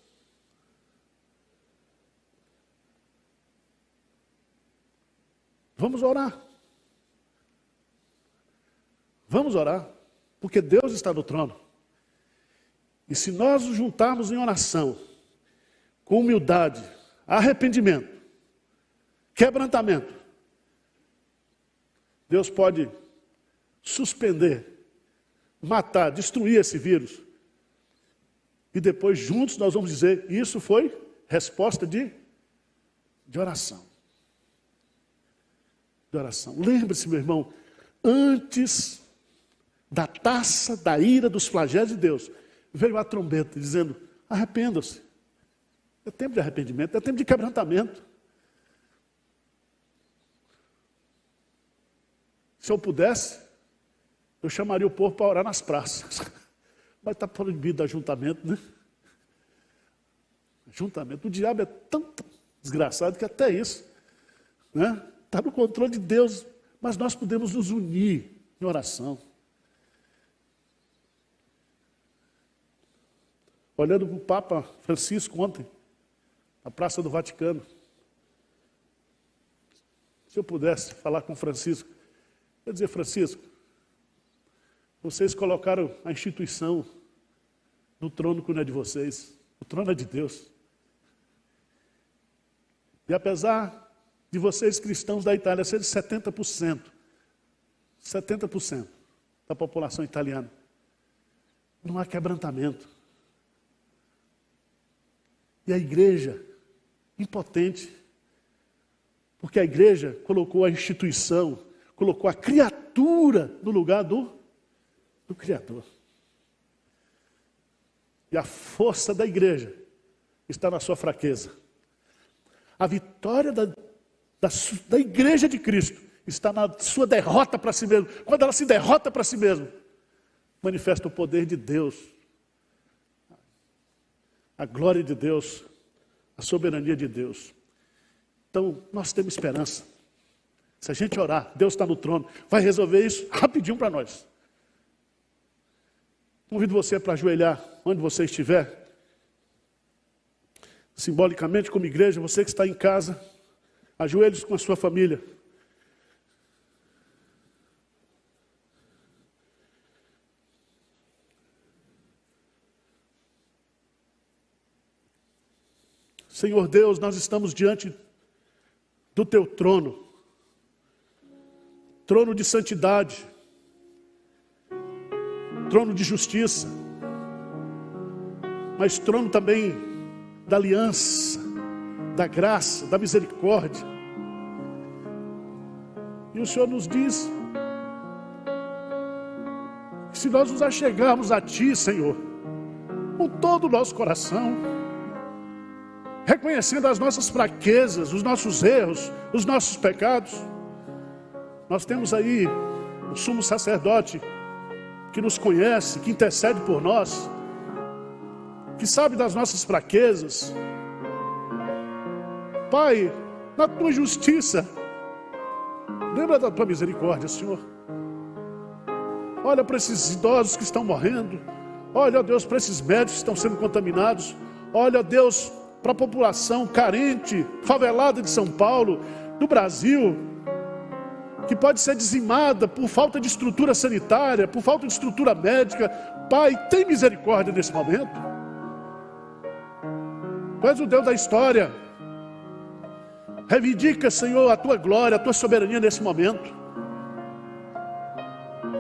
Vamos orar. Vamos orar, porque Deus está no trono. E se nós nos juntarmos em oração, com humildade, arrependimento, quebrantamento, Deus pode suspender, matar, destruir esse vírus. E depois juntos nós vamos dizer, isso foi resposta de oração. De oração. Lembre-se, meu irmão, antes da taça da ira dos flagelos de Deus, veio a trombeta dizendo, arrependam-se. É tempo de arrependimento, é tempo de quebrantamento. Se eu pudesse, eu chamaria o povo para orar nas praças. Mas está proibido ajuntamento, né? Ajuntamento. O diabo é tão desgraçado que até isso, né? Está no controle de Deus. Mas nós podemos nos unir em oração. Olhando para o Papa Francisco ontem, na Praça do Vaticano. Se eu pudesse falar com Francisco, eu ia dizer, Francisco, vocês colocaram a instituição no trono que não é de vocês. O trono é de Deus. E apesar de vocês cristãos da Itália serem 70% da população italiana, não há quebrantamento. E a igreja, impotente, porque a igreja colocou a instituição, colocou a criatura no lugar do Criador. E a força da igreja está na sua fraqueza. A vitória da igreja de Cristo está na sua derrota para si mesmo. Quando ela se derrota para si mesmo, manifesta o poder de Deus, a glória de Deus, a soberania de Deus. Então, nós temos esperança. Se a gente orar, Deus está no trono, vai resolver isso rapidinho para nós. Convido você para ajoelhar onde você estiver. Simbolicamente, como igreja, você que está em casa, ajoelhe-se com a sua família. Senhor Deus, nós estamos diante do Teu trono. Trono de santidade. Trono de justiça. Mas trono também da aliança, da graça, da misericórdia. E o Senhor nos diz que se nós nos achegarmos a Ti, Senhor, com todo o nosso coração, reconhecendo as nossas fraquezas, os nossos erros, os nossos pecados, nós temos aí o sumo sacerdote, que nos conhece, que intercede por nós, que sabe das nossas fraquezas. Pai, na tua justiça, lembra da tua misericórdia, Senhor. Olha para esses idosos que estão morrendo. Olha, ó Deus, para esses médicos que estão sendo contaminados. Olha, ó Deus, para a população carente, favelada de São Paulo, do Brasil, que pode ser dizimada por falta de estrutura sanitária, por falta de estrutura médica. Pai, tem misericórdia nesse momento. Tu és o Deus da história. Reivindica, Senhor, a tua glória, a tua soberania nesse momento.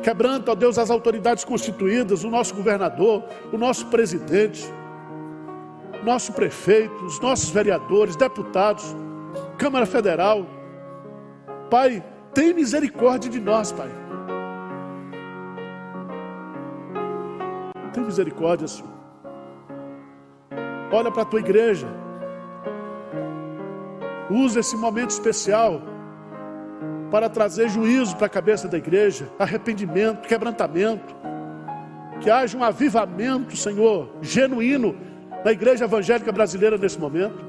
Quebranta, ó Deus, as autoridades constituídas, o nosso governador, o nosso presidente, nosso prefeito, os nossos vereadores, deputados, Câmara Federal. Pai, tem misericórdia de nós, Pai. Tem misericórdia, Senhor. Olha para a tua igreja. Usa esse momento especial para trazer juízo para a cabeça da igreja, arrependimento, quebrantamento, que haja um avivamento, Senhor, genuíno na igreja evangélica brasileira nesse momento.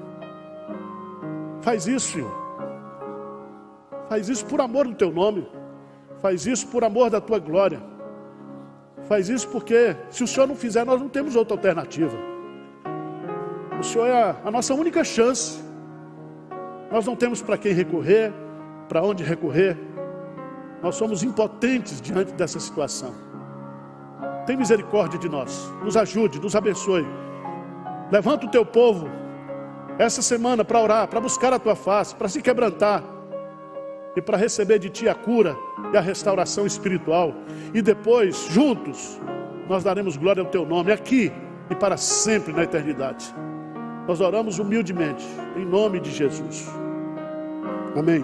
Faz isso, Senhor. Faz isso por amor do teu nome. Faz isso por amor da tua glória. Faz isso porque, se o Senhor não fizer, nós não temos outra alternativa. O Senhor é a nossa única chance. Nós não temos para quem recorrer, para onde recorrer. Nós somos impotentes diante dessa situação. Tem misericórdia de nós. Nos ajude, nos abençoe. Levanta o teu povo essa semana para orar, para buscar a tua face, para se quebrantar e para receber de ti a cura e a restauração espiritual. E depois, juntos, nós daremos glória ao teu nome aqui e para sempre na eternidade. Nós oramos humildemente, em nome de Jesus. Amém.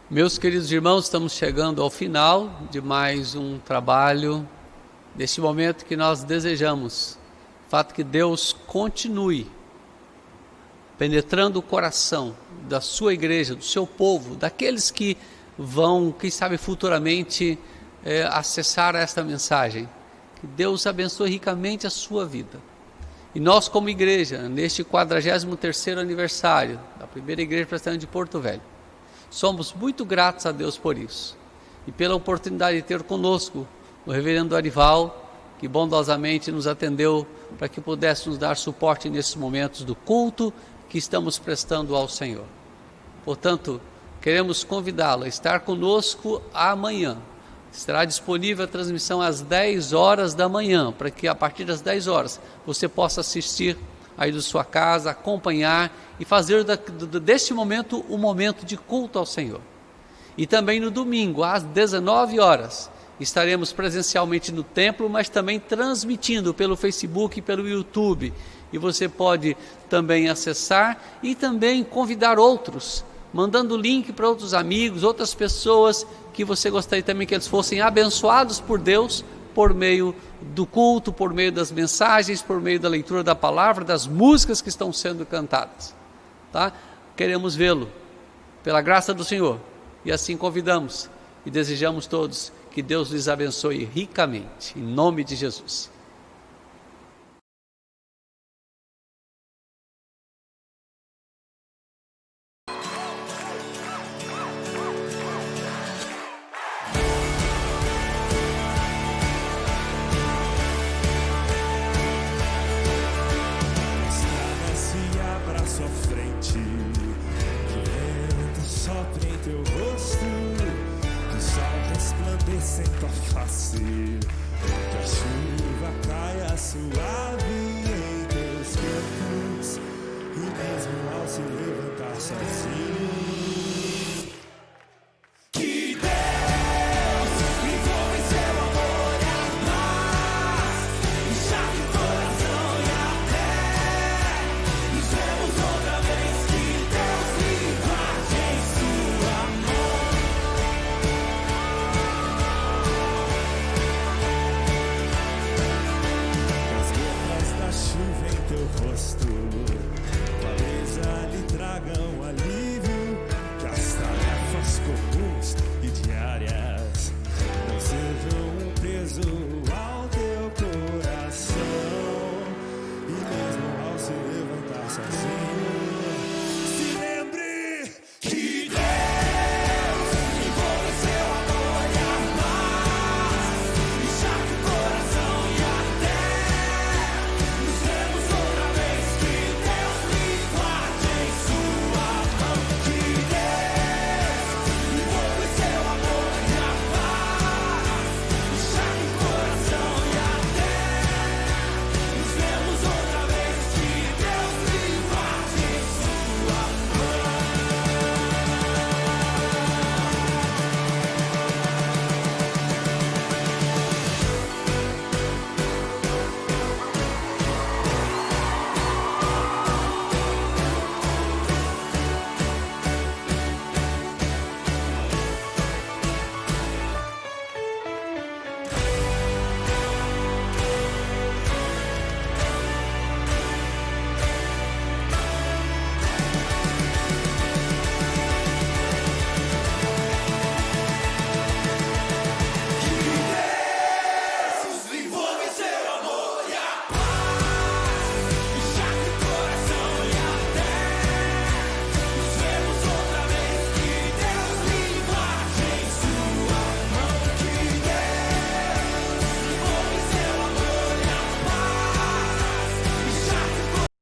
Meus queridos irmãos, estamos chegando ao final de mais um trabalho, deste momento que nós desejamos. O fato que Deus continue penetrando o coração da sua igreja, do seu povo, daqueles que vão, quem sabe futuramente, acessar esta mensagem. Que Deus abençoe ricamente a sua vida. E nós, como igreja, neste 43º aniversário da primeira igreja protestante de Porto Velho, somos muito gratos a Deus por isso. E pela oportunidade de ter conosco o reverendo Arival, que bondosamente nos atendeu para que pudéssemos dar suporte nesses momentos do culto que estamos prestando ao Senhor. Portanto, queremos convidá-lo a estar conosco amanhã. Estará disponível a transmissão às 10 horas da manhã, para que a partir das 10 horas você possa assistir aí da sua casa, acompanhar e fazer deste momento um momento de culto ao Senhor. E também no domingo, às 19 horas, estaremos presencialmente no templo, mas também transmitindo pelo Facebook e pelo YouTube. E você pode também acessar e também convidar outros, mandando o link para outros amigos, outras pessoas que você gostaria também que eles fossem abençoados por Deus por meio do culto, por meio das mensagens, por meio da leitura da palavra, das músicas que estão sendo cantadas. Tá? Queremos vê-lo, pela graça do Senhor, e assim convidamos e desejamos todos que Deus lhes abençoe ricamente, em nome de Jesus. Em tua face, que a chuva caia suave.